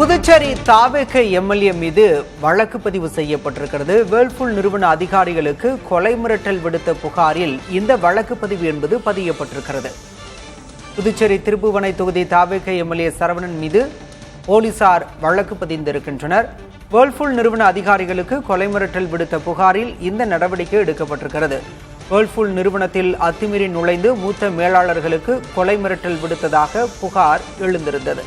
புதுச்சேரி தாவேக MLA மீது வழக்கு பதிவு செய்யப்பட்டிருக்கிறது. வேர்ல்பூல் நிறுவன அதிகாரிகளுக்கு கொலை மிரட்டல் விடுத்த புகாரில் இந்த வழக்கு பதிவு என்பது பதியப்பட்டிருக்கிறது. புதுச்சேரி திருப்புவனை தொகுதி தாவேக எம்எல்ஏ சரவணன் மீது போலீசார் வழக்கு பதிந்திருக்கின்றனர். வேர்ல்பூல் நிறுவன அதிகாரிகளுக்கு கொலை மிரட்டல் விடுத்த புகாரில் இந்த நடவடிக்கை எடுக்கப்பட்டிருக்கிறது. வேர்ல்பூல் நிறுவனத்தில் அத்துமீறி நுழைந்து மூத்த மேலாளர்களுக்கு கொலை மிரட்டல் விடுத்ததாக புகார் எழுந்திருந்தது.